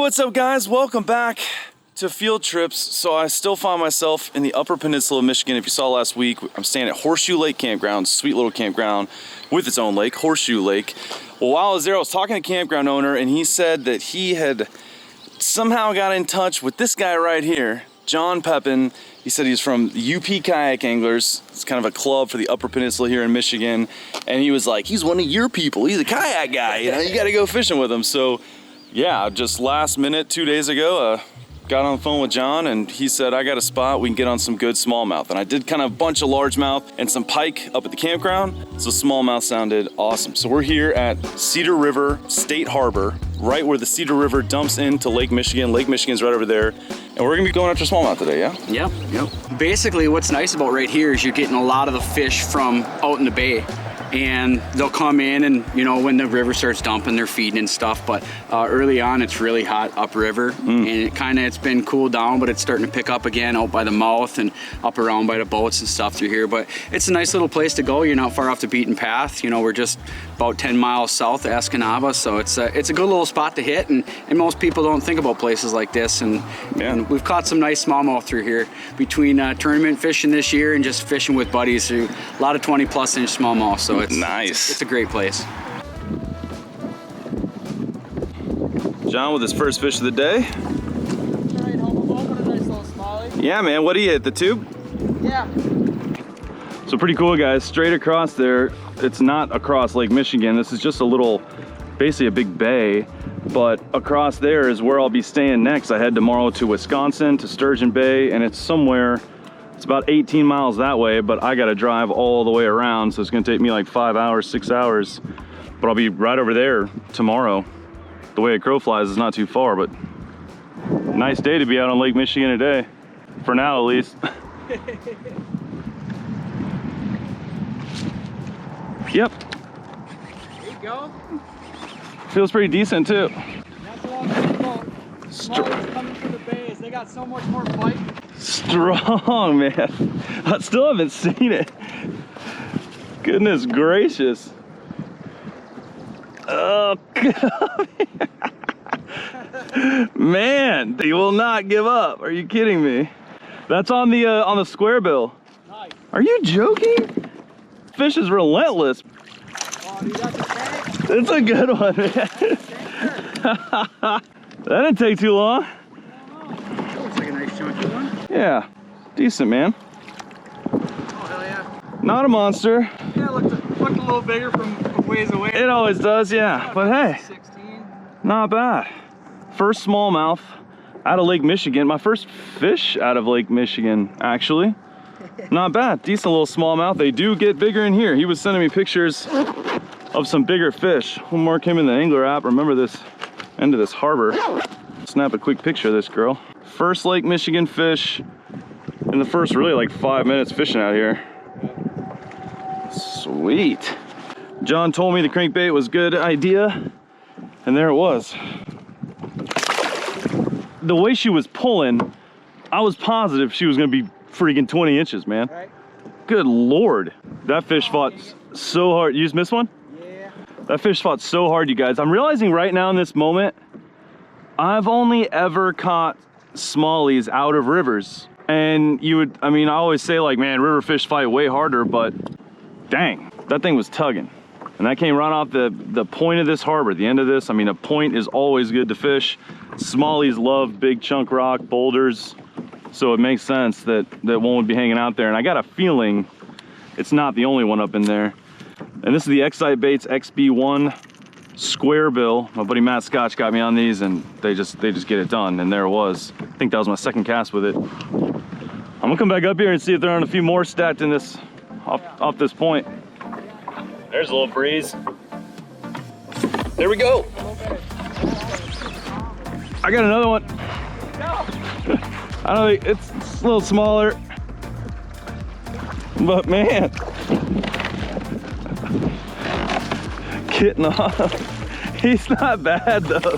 what's up guys? Welcome back to Field Trips. So I still find myself in the Upper Peninsula of Michigan. If you saw last week, I'm staying at Horseshoe Lake Campground, sweet little campground with its own lake, Horseshoe Lake. Well, while I was there, I was talking to the campground owner and he said that he had somehow got in touch with this guy right here, John Peppin. He said he's from the UP Kayak Anglers. It's kind of a club for the Upper Peninsula here in Michigan. And he was like, he's one of your people. He's a kayak guy, you know, you gotta go fishing with him. So yeah, just last minute, 2 days ago, got on the phone with John and he said, I got a spot, we can get on some good smallmouth. And I did kind of a bunch of largemouth and some pike up at the campground. So smallmouth sounded awesome. So we're here at Cedar River State Harbor, right where the Cedar River dumps into Lake Michigan. Lake Michigan's right over there. And we're gonna be going after smallmouth today, yeah? Yep. Basically what's nice about right here is you're getting a lot of the fish from out in the bay. And they'll come in and, you know, when the river starts dumping, they're feeding and stuff. But early on, it's really hot upriver. And it's been cooled down, but it's starting to pick up again out by the mouth and up around by the boats and stuff through here. But it's a nice little place to go. You're not far off the beaten path. You know, we're just about 10 miles south of Escanaba. So it's a good little spot to hit. And most people don't think about places like this. And we've caught some nice smallmouth through here between tournament fishing this year and just fishing with buddies. A lot of 20+ inch smallmouth. So it's nice. It's a great place. John with his first fish of the day. Alright, hold on, a nice little smallie. Yeah, man, what do you hit, the tube? Yeah. So pretty cool, guys. Straight across there, it's not across Lake Michigan. This is just a little, basically a big bay. But across there is where I'll be staying next. I head tomorrow to Wisconsin, to Sturgeon Bay, and it's somewhere, it's about 18 miles that way, but I gotta drive all the way around, so it's gonna take me like 5 hours, 6 hours. But I'll be right over there tomorrow. The way a crow flies is not too far, but nice day to be out on Lake Michigan today. For now, at least. Yep. There you go. Feels pretty decent too. That's what I'm thinking about. Smallies coming from the bays, they got so much more bite. Strong, man. I still haven't seen it. Goodness gracious. Oh, God. Man, they will not give up. Are you kidding me? That's on the square bill. Nice. Are you joking? Fish is relentless. Oh, dude, that's a tank. It's a good one, man. That didn't take too long. That looks like a nice chunky one. Yeah, decent, man. Oh, hell yeah. Not a monster. Yeah, it looked a little bigger from ways away. It always does, yeah. But hey, 16. not bad. First smallmouth out of Lake Michigan. My first fish out of Lake Michigan, actually. Not bad. Decent little smallmouth. They do get bigger in here. He was sending me pictures of some bigger fish. We'll mark him in the Angler app. Remember this end of this harbor. Snap a quick picture of this girl. First Lake Michigan fish in the first really like 5 minutes fishing out here. Sweet. John told me the crankbait was a good idea, and there it was. The way she was pulling, I was positive she was gonna be freaking 20 inches, man. Right. Good Lord. That fish fought so hard. You just missed one? Yeah. That fish fought so hard, you guys. I'm realizing right now in this moment, I've only ever caught smallies out of rivers. And I always say like, man, river fish fight way harder, but dang, that thing was tugging. And that came right off the point of this harbor, the end of this. I mean, a point is always good to fish. Smallies love big chunk rock, boulders. So it makes sense that one would be hanging out there. And I got a feeling it's not the only one up in there. And this is the Excite Baits XB1 square bill. My buddy Matt Scotch got me on these and they just get it done. And there it was. I think that was my second cast with it. I'm gonna come back up here and see if there aren't a few more stacked in this, off this point. There's a little breeze. There we go. I got another one. I don't think it's a little smaller, but man, getting off. He's not bad though.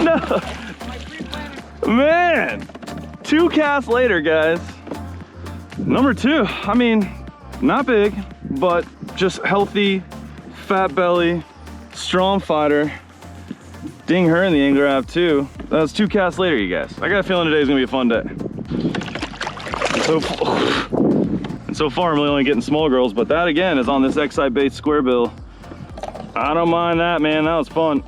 No, man. 2 casts later, guys. Number 2. I mean, not big, but just healthy, fat belly, strong fighter. Ding her in the angler app too. That was 2 casts later, you guys. I got a feeling today's gonna be a fun day. And so far I'm really only getting small girls, but that again is on this Excite Bait square bill. I don't mind that, man. That was fun.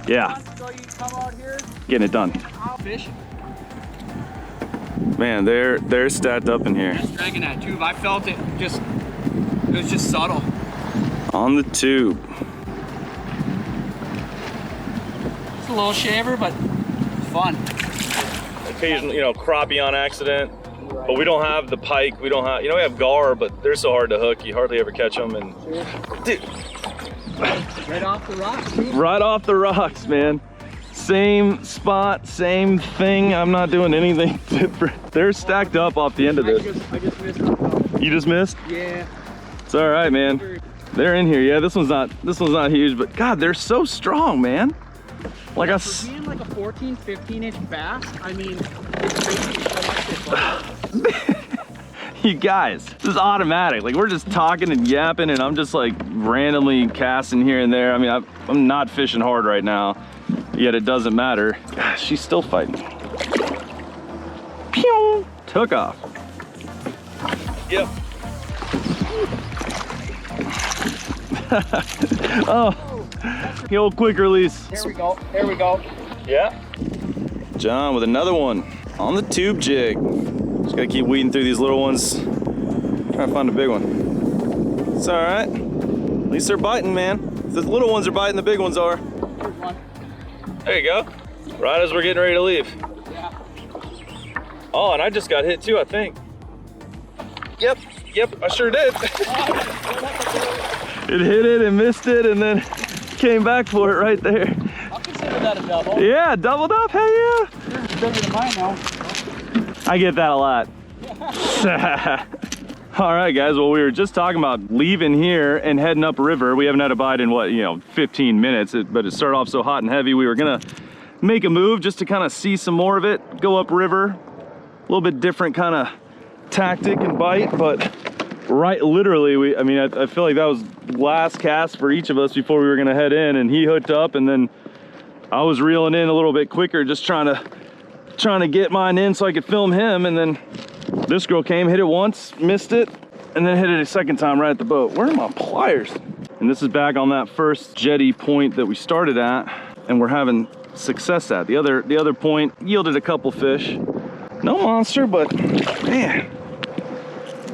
Yeah. So you come out here, Getting it done. I'll fish. Man, they're stacked up in here. Just dragging that tube. I felt it was just subtle. On the tube. It's a little shaver, but fun. Occasionally, crappie on accident. But we don't have the pike. We don't have, we have gar, but they're so hard to hook. You hardly ever catch them. And dude, Right off the rocks, too. right off the rocks, man. Same spot, same thing. I'm not doing anything different. They're stacked up off the end of this. I just missed it. You just missed? Yeah. It's all right, man. They're in here. Yeah, this one's not huge, but God, they're so strong, man. Like For being like a 14, 15-inch bass, I mean, it's crazy how much they bite. You guys, this is automatic. Like, we're just talking and yapping, and I'm just like randomly casting here and there. I mean, I'm not fishing hard right now, yet it doesn't matter. Gosh, she's still fighting. Pew! Took off. Yep. Oh, the old quick release. There we go. There we go. Yeah. John with another one on the tube jig. Just gotta keep weeding through these little ones. Trying to find a big one. It's all right. At least they're biting, man. If the little ones are biting, the big ones are. Here's one. There you go. Right as we're getting ready to leave. Yeah. Oh, and I just got hit too, I think. Yep, I sure did. It hit it and missed it and then came back for it right there. I'll consider that a double. Yeah, doubled up, hell yeah. Yours is bigger than mine now. I get that a lot. All right, guys, well, we were just talking about leaving here and heading up river. We haven't had a bite in what, 15 minutes, but it started off so hot and heavy. We were gonna make a move just to kind of see some more of it, go up river. A little bit different kind of tactic and bite, but literally, I feel like that was last cast for each of us before we were gonna head in, and he hooked up, and then I was reeling in a little bit quicker, just trying to get mine in so I could film him, and then this girl came, hit it once, missed it, and then hit it a second time right at the boat. Where are my pliers? And this is back on that first jetty point that we started at, and we're having success at. The other point yielded a couple fish. No monster, but man,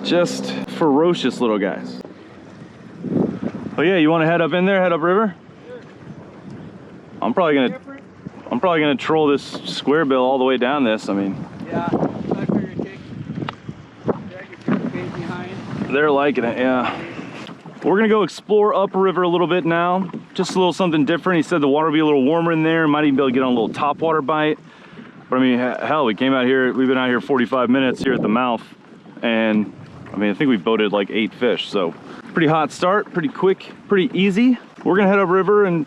just ferocious little guys. Oh yeah, you want to head up in there, head up river? Sure. I'm probably gonna troll this square bill all the way down this. I mean, Yeah. I figured drag your jerk bait behind. they're liking it, yeah. We're gonna go explore upriver a little bit now. Just a little something different. He said the water will be a little warmer in there. Might even be able to get on a little topwater bite. But I mean, hell, we came out here, we've been out here 45 minutes here at the mouth. And I mean, I think we boated like 8 fish. So pretty hot start, pretty quick, pretty easy. We're gonna head upriver and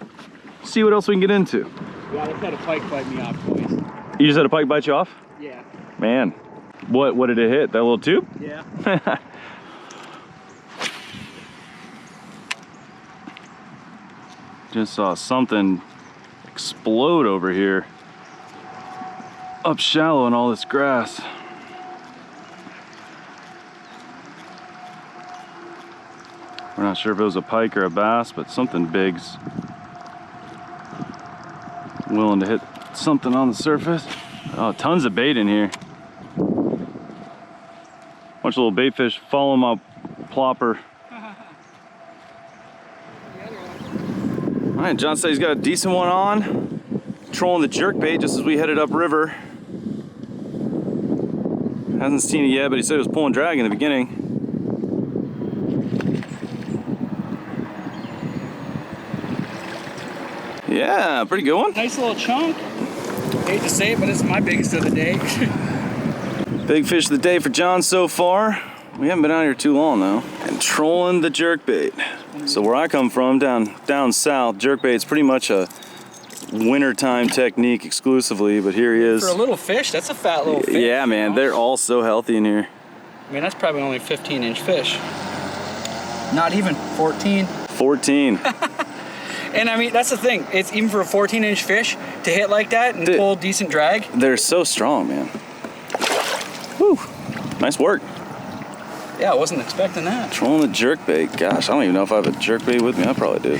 see what else we can get into. Yeah, let's had a pike bite me off twice. You just had a pike bite you off? Yeah. Man, what did it hit? That little tube? Yeah. Just saw something explode over here. Up shallow in all this grass. We're not sure if it was a pike or a bass, but something big's willing to hit something on the surface. Oh, tons of bait in here. Bunch of little bait fish following my plopper. All right, John said he's got a decent one on. Trolling the jerkbait just as we headed upriver. Hasn't seen it yet, but he said he was pulling drag in the beginning. Yeah, pretty good one. Nice little chunk. Hate to say it, but it's my biggest of the day. Big fish of the day for John so far. We haven't been out here too long though. And trolling the jerkbait. So where I come from, down south, jerkbait's pretty much a wintertime technique exclusively, but here he is. For a little fish, that's a fat little fish. Yeah, man, they're all so healthy in here. I mean, that's probably only 15-inch fish. Not even 14. 14. And I mean, that's the thing. It's even for a 14-inch fish to hit like that and pull decent drag. They're so strong, man. Whew. Nice work. Yeah, I wasn't expecting that. Trolling the jerkbait. Gosh, I don't even know if I have a jerkbait with me. I probably do.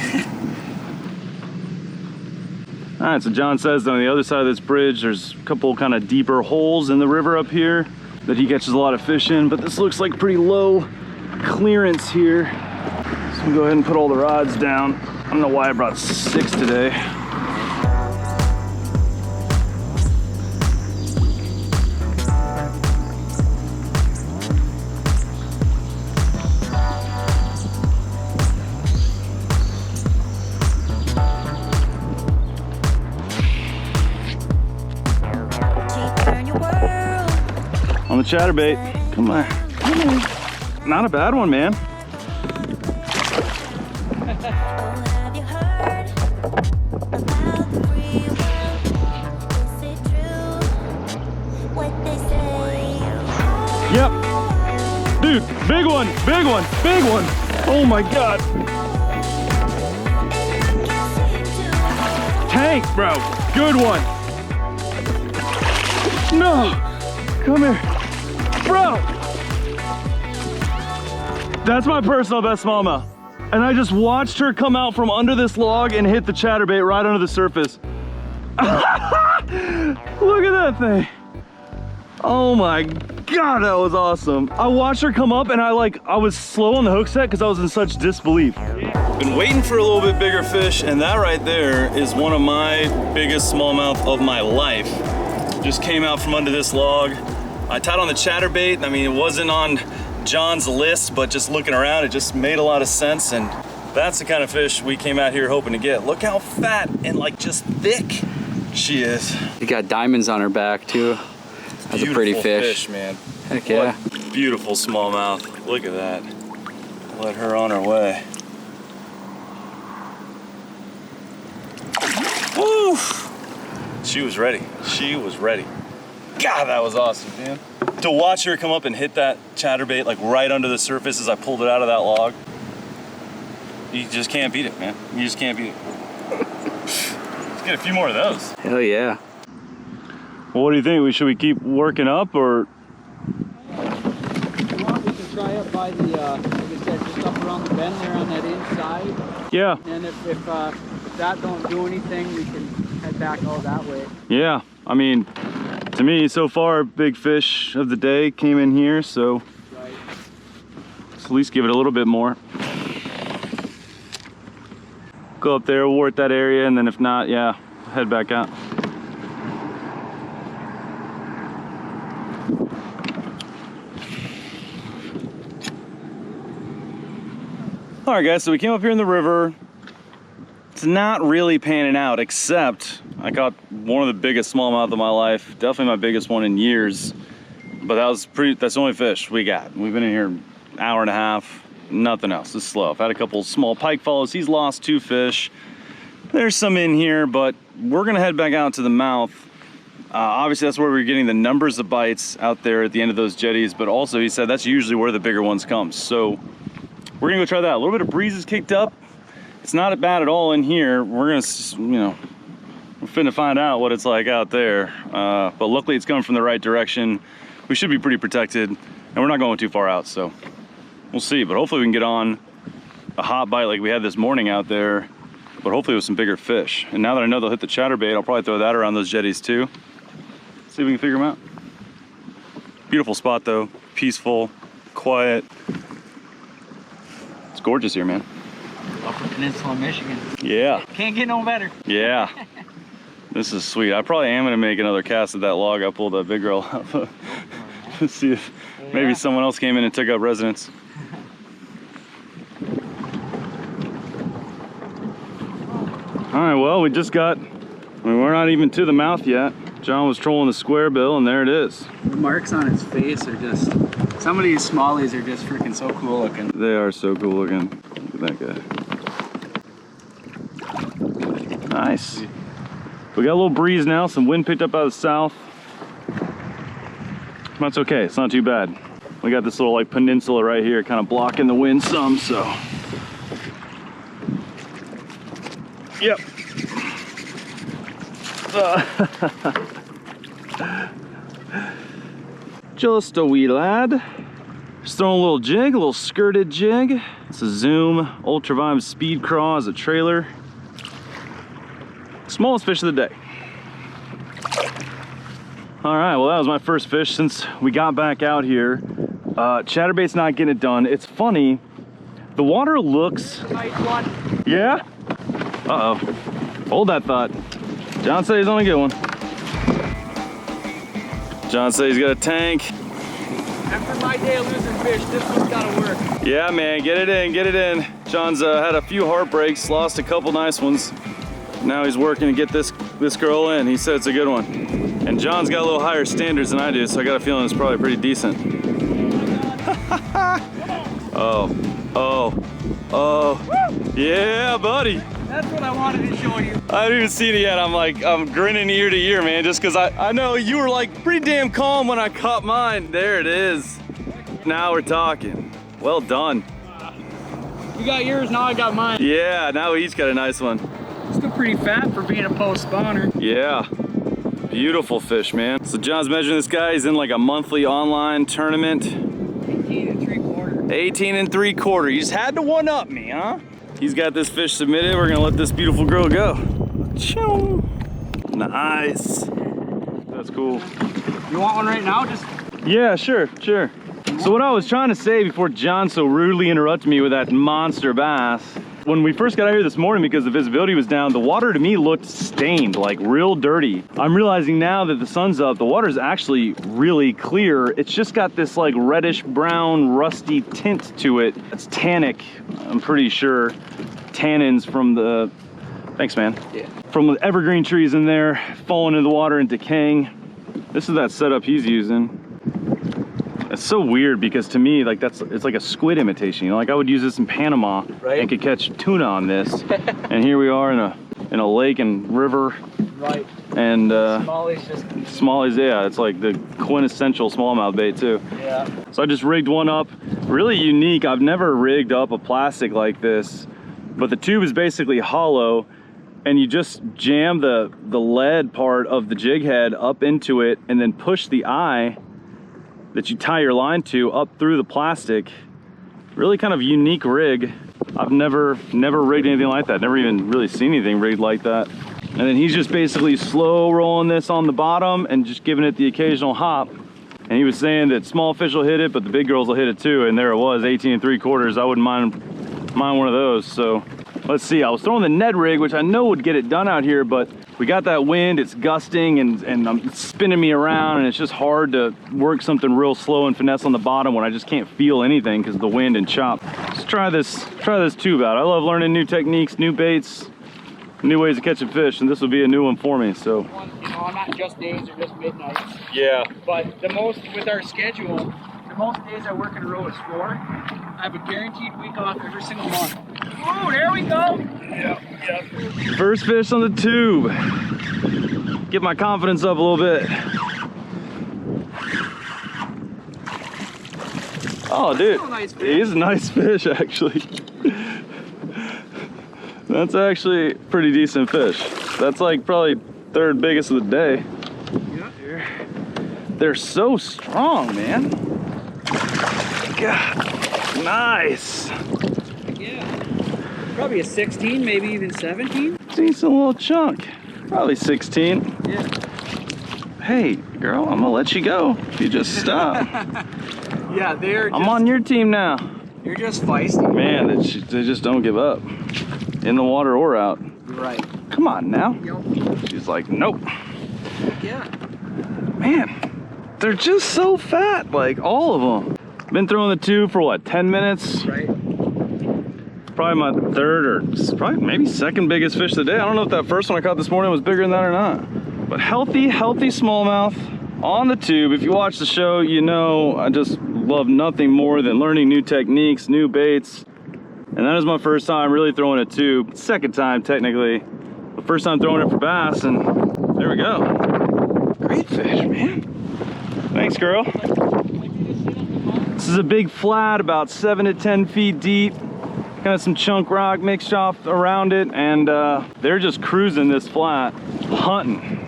All right, so John says that on the other side of this bridge, there's a couple kind of deeper holes in the river up here that he catches a lot of fish in, but this looks like pretty low clearance here. So we'll go ahead and put all the rods down. I don't know why I brought 6 today. On the chatterbait. Come on. Come on. Not a bad one, man. Yep. Dude, big one, big one, big one. Oh my God. Tank, bro. Good one. No. Come here. Bro. That's my personal best smallmouth. And I just watched her come out from under this log and hit the chatterbait right under the surface. Look at that thing. Oh my God, that was awesome. I watched her come up and I was slow on the hook set because I was in such disbelief. Been waiting for a little bit bigger fish, and that right there is one of my biggest smallmouth of my life. Just came out from under this log. I tied on the chatterbait. I mean, it wasn't on John's list, but just looking around, it just made a lot of sense, and that's the kind of fish we came out here hoping to get. Look how fat and like just thick she is. You got diamonds on her back too. That's a pretty fish, man. Heck yeah. What beautiful smallmouth. Look at that. Let her on her way. Woo! She was ready. She was ready. God, that was awesome, man. To watch her come up and hit that chatterbait like right under the surface as I pulled it out of that log. You just can't beat it, man. You just can't beat it. Let's get a few more of those. Hell yeah. Well, what do you think? Should we keep working up, or? If you want, we can try up by the, like I said, just up around the bend there on that inside. Yeah. And if that don't do anything, we can head back all that way. Yeah, I mean, to me, so far, big fish of the day came in here, so Right. let's at least give it a little bit more. Go up there, wart that area, and then if not, yeah, head back out. All right, guys, so we came up here in the river. It's not really panning out, except I caught one of the biggest smallmouth of my life. Definitely my biggest one in years. But that's the only fish we got. We've been in here an hour and a half, nothing else. It's slow. I've had a couple small pike follows. He's lost 2 fish. There's some in here, but we're gonna head back out to the mouth. Obviously, that's where we're getting the numbers of bites out there at the end of those jetties, but also he said that's usually where the bigger ones come. So we're gonna go try that. A little bit of breeze is kicked up. It's not bad at all in here. We're gonna, we're finna find out what it's like out there. But luckily it's coming from the right direction. We should be pretty protected, and we're not going too far out, so we'll see. But hopefully we can get on a hot bite like we had this morning out there, but hopefully with some bigger fish. And now that I know they'll hit the chatterbait, I'll probably throw that around those jetties too. See if we can figure them out. Beautiful spot though, peaceful, quiet. It's gorgeous here, man. Upper Peninsula, Michigan. Yeah. Can't get no better. Yeah. This is sweet. I probably am gonna make another cast of that log I pulled that big girl up. See if maybe someone else came in and took up residence. All right, well, we just got, we're not even to the mouth yet. John was trolling the square bill, and there it is. The marks on its face are just, some of these smallies are just freaking so cool looking. They are so cool looking. Look at that guy. Nice. We got a little breeze now, some wind picked up out of the south. That's okay, it's not too bad. We got this little like peninsula right here kind of blocking the wind some, so. Yep. Just a wee lad. Just throwing a little jig, a little skirted jig. It's a Zoom Ultravibe Speed Craw as a trailer. Smallest fish of the day. All right, well that was my first fish since we got back out here. Chatterbait's not getting it done. It's funny, the water looks... Nice one. Yeah? Uh-oh. Hold that thought. John said he's on a good one. John said he's got a tank. After my day of losing fish, this one's gotta work. Yeah, man, get it in, get it in. John's had a few heartbreaks, lost a couple nice ones. Now he's working to get this girl in. He said it's a good one. And John's got a little higher standards than I do, so I got a feeling it's probably pretty decent. Oh, oh, oh. Yeah, buddy. That's what I wanted to show you. I haven't even seen it yet. I'm grinning ear to ear, man, just because I know you were like pretty damn calm when I caught mine. There it is. Now we're talking. Well done. You got yours, now I got mine. Yeah, now we each got a nice one. Still pretty fat for being a post spawner. Yeah. Beautiful fish, man. So John's measuring this guy. He's in like a monthly online tournament. 18 3/4. 18 3/4. You just had to one up me, huh? He's got this fish submitted. We're gonna let this beautiful girl go. Choo. Nice. That's cool. You want one right now? Just Yeah, sure. So what I was trying to say before John so rudely interrupted me with that monster bass, when we first got out here this morning, because the visibility was down, the water to me looked stained, like real dirty. I'm realizing now that the sun's up, the water's actually really clear. It's just got this like reddish brown, rusty tint to it. It's tannic, I'm pretty sure. Tannins from the, thanks man. Yeah. From the evergreen trees in there, falling into the water and decaying. This is that setup he's using. It's so weird because to me, like it's like a squid imitation. You know, like I would use this in Panama and could catch tuna on this. And here we are in a lake and river. right. And Smallies just smallies, yeah, it's like the quintessential smallmouth bait too. yeah. So I just rigged one up, really unique. I've never rigged up a plastic like this, but the tube is basically hollow, and you just jam the lead part of the jig head up into it and then push the eye that you tie your line to up through the plastic. Really kind of unique rig. I've never rigged anything like that. Never even really seen anything rigged like that. And then he's just basically slow rolling this on the bottom and just giving it the occasional hop. And he was saying that small fish will hit it, but the big girls will hit it too. And there it was, 18 3/4. I wouldn't mind one of those. So let's see. I was throwing the Ned rig, which I know would get it done out here, but we got that wind, it's gusting and it's spinning me around, and it's just hard to work something real slow and finesse on the bottom when I just can't feel anything because of the wind and chop. Let's try this tube out. I love learning new techniques, new baits, new ways of catching fish, and this will be a new one for me. So You know, not just days or just midnights, yeah, but the most with our schedule, the most days I work in a row is 4. I have a guaranteed week off every single month. Oh, there we go. yeah. First fish on the tube. Get my confidence up a little bit. Oh, dude, he's a nice fish actually. That's actually a pretty decent fish. That's like probably third biggest of the day. Yeah. They're so strong, man. God, nice. Yeah. Probably a 16, maybe even 17. Decent little chunk. Probably 16. Yeah. Hey, girl, I'm gonna let you go if you just stop. Yeah, I'm on your team now. You're just feisty. Man, they just don't give up. In the water or out. Right. Come on now. Yep. She's like, nope. Yeah. Man, they're just so fat, like all of them. Been throwing the tube for what, 10 minutes? Right. Probably my third or probably maybe second biggest fish of the day. I don't know if that first one I caught this morning was bigger than that or not. But healthy smallmouth on the tube. If you watch the show, you know I just love nothing more than learning new techniques, new baits. And that is my first time really throwing a tube. Second time technically. The first time throwing it for bass, and there we go. Great fish, man. Thanks, girl. This is a big flat, about 7 to 10 feet deep. Got some chunk rock mixed off around it, and they're just cruising this flat, hunting.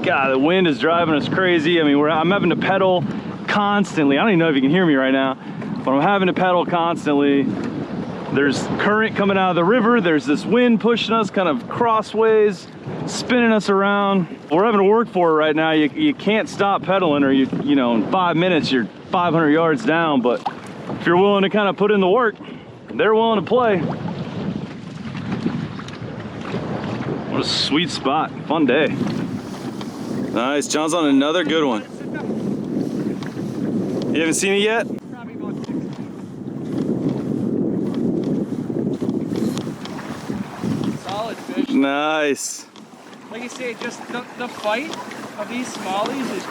God, the wind is driving us crazy. I mean, I'm having to pedal constantly. I don't even know if you can hear me right now, but I'm having to pedal constantly. There's current coming out of the river. There's this wind pushing us kind of crossways, spinning us around. We're having to work for it right now. You can't stop pedaling, or you know, in 5 minutes you're 500 yards down. But if you're willing to kind of put in the work, they're willing to play. What a sweet spot. Fun day. Nice. John's on another good one. You haven't seen it yet? Probably about 60. Solid fish. Nice. Like you say, just the fight of these smallies is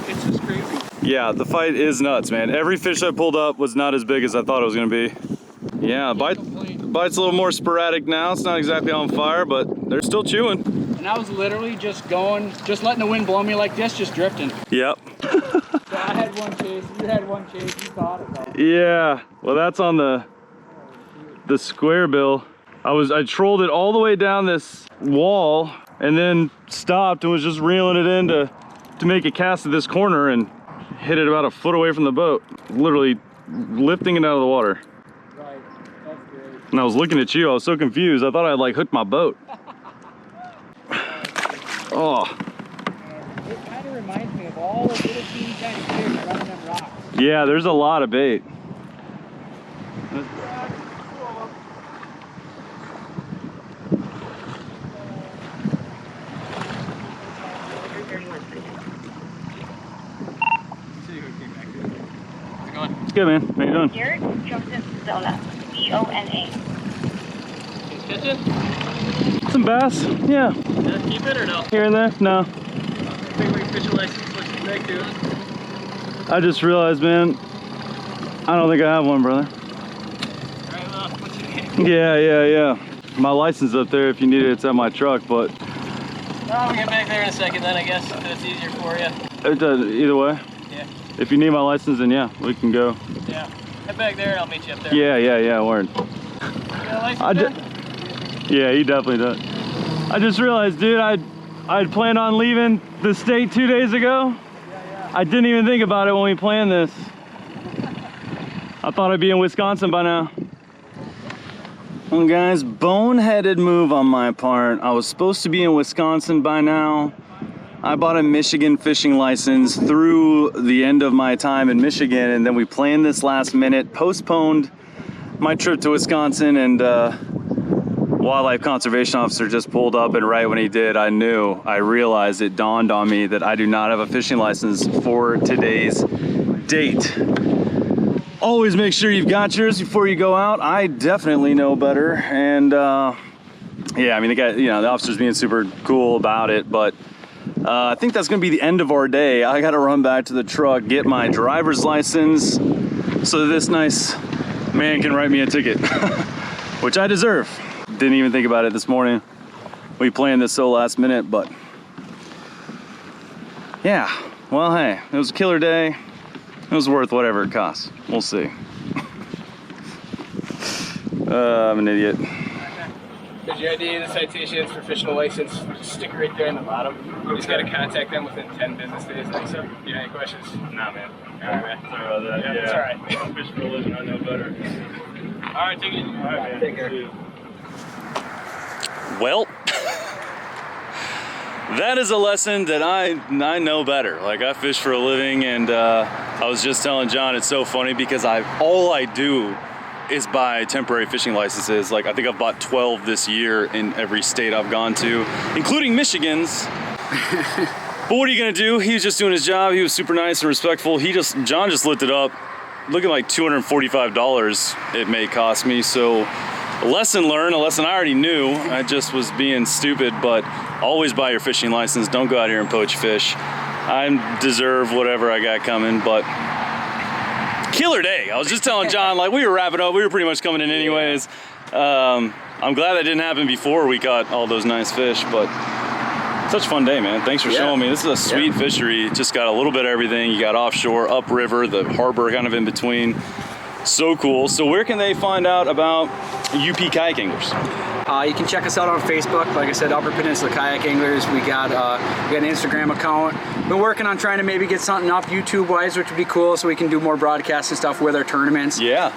it's just crazy. Yeah, the fight is nuts, man. Every fish I pulled up was not as big as I thought it was gonna be. Yeah, bite's a little more sporadic now. It's not exactly on fire, but they're still chewing. And I was literally just letting the wind blow me like this, just drifting. Yep. So I had one chase, you had one chase, you caught it though. Yeah, well that's on the square bill. I trolled it all the way down this wall and then stopped and was just reeling it in to make a cast at this corner and hit it about a foot away from the boat. Literally lifting it out of the water. Right, that's great. And I was looking at you, I was so confused. I thought I'd like hooked my boat. Oh. It kind of reminds me of all the little teeny tiny fish running them rocks. Yeah, there's a lot of bait. It's good, man. How you doing? Here, Johnson Zona, Z-O-N-A. Catch it? Some bass, yeah. Keep it or no? Here and there, no. Big wing fishing license, what's your bag to? I just realized, man, I don't think I have one, brother. Alright, well, what's your name? Yeah. My license up there if you need it, it's at my truck, but... Oh, we'll get back there in a second then, I guess, if it's easier for you. It does, either way. Yeah. If you need my license, then yeah, we can go. Yeah. Head back there and I'll meet you up there. Yeah, word. You got a license then? Yeah, he definitely does. I just realized, dude, I'd planned on leaving the state 2 days ago. Yeah. I didn't even think about it when we planned this. I thought I'd be in Wisconsin by now. Well, guys, boneheaded move on my part. I was supposed to be in Wisconsin by now. I bought a Michigan fishing license through the end of my time in Michigan, and then we planned this last minute, postponed my trip to Wisconsin, and wildlife conservation officer just pulled up, and right when he did, I realized, it dawned on me that I do not have a fishing license for today's date. Always make sure you've got yours before you go out. I definitely know better, and yeah, I mean, the guy, the officer's being super cool about it, but I think that's gonna be the end of our day. I gotta run back to the truck, get my driver's license so that this nice man can write me a ticket, which I deserve. Didn't even think about it this morning. We planned this so last minute, but yeah, well, hey, it was a killer day. It was worth whatever it costs. We'll see. I'm an idiot. There's your ID, the citations for fishing a license. Stick right there in the bottom. You just gotta contact them within 10 business days. So, you have any questions? Nah, man. Alright, man. Sorry about that. Yeah, it's alright. I'm fishing for a living, I know better. Alright, take it. Alright, man. Take care. Well, that is a lesson that I know better. Like, I fish for a living, and I was just telling John, it's so funny because all I do is buy temporary fishing licenses. Like, I think I've bought 12 this year in every state I've gone to, including Michigan's. But what are you gonna do? He was just doing his job. He was super nice and respectful. John just looked it up. Looking like $245 it may cost me. So a lesson learned, a lesson I already knew. I just was being stupid, but always buy your fishing license. Don't go out here and poach fish. I deserve whatever I got coming, but killer day. I was just telling John, like, we were wrapping up. We were pretty much coming in anyways. I'm glad that didn't happen before we caught all those nice fish, but such a fun day, man. Thanks for showing me. This is a sweet fishery. Just got a little bit of everything. You got offshore, upriver, the harbor kind of in between. So cool. So where can they find out about UP Kayak Anglers? You can check us out on Facebook. Like I said, Upper Peninsula Kayak Anglers. We got an Instagram account. Been working on trying to maybe get something up YouTube-wise, which would be cool, so we can do more broadcasts and stuff with our tournaments. Yeah.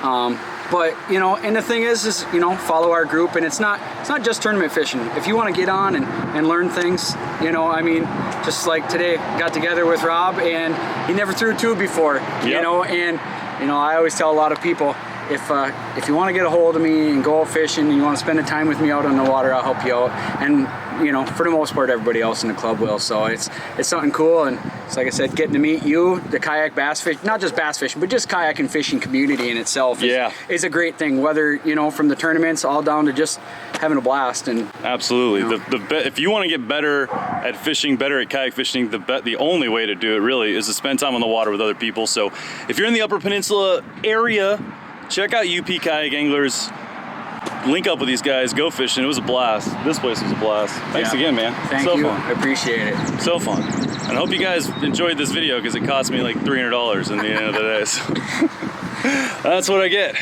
But you know, and the thing is you know, follow our group, and it's not just tournament fishing. If you want to get on and learn things, you know, I mean, just like today, got together with Rob, and he never threw a tube before. Yep. You know, and you know, I always tell a lot of people, if you want to get a hold of me and go out fishing and you want to spend the time with me out on the water, I'll help you out. And you know, for the most part, everybody else in the club will. So it's something cool, and it's like I said, getting to meet you, the kayak bass fish, not just bass fishing, but just kayak and fishing community in itself is a great thing. Whether, you know, from the tournaments all down to just having a blast. And absolutely, you know, if you want to get better at fishing, better at kayak fishing, the only way to do it really is to spend time on the water with other people. So if you're in the Upper Peninsula area, check out UP Kayak Anglers. Link up with these guys, go fishing. It was a blast. This place was a blast. Thanks again, man. Thank you. Fun. I appreciate it. So fun. And I hope you guys enjoyed this video because it cost me like $300 in the end of the day. So that's what I get.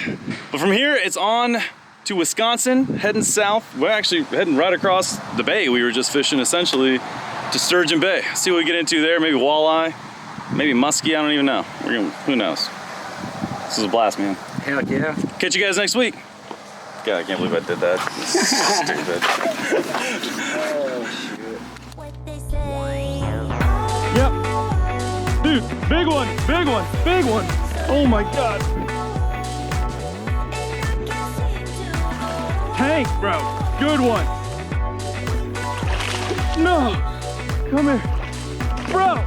But from here, it's on to Wisconsin, heading south. We're actually heading right across the bay. We were just fishing essentially to Sturgeon Bay. See what we get into there. Maybe walleye, maybe muskie. I don't even know. Who knows? This is a blast, man. Heck yeah. Catch you guys next week. God, I can't believe I did that. Stupid. Oh, shoot. Yep. Dude, big one, big one, big one. Oh my God. Tank, bro. Good one. No. Come here. Bro.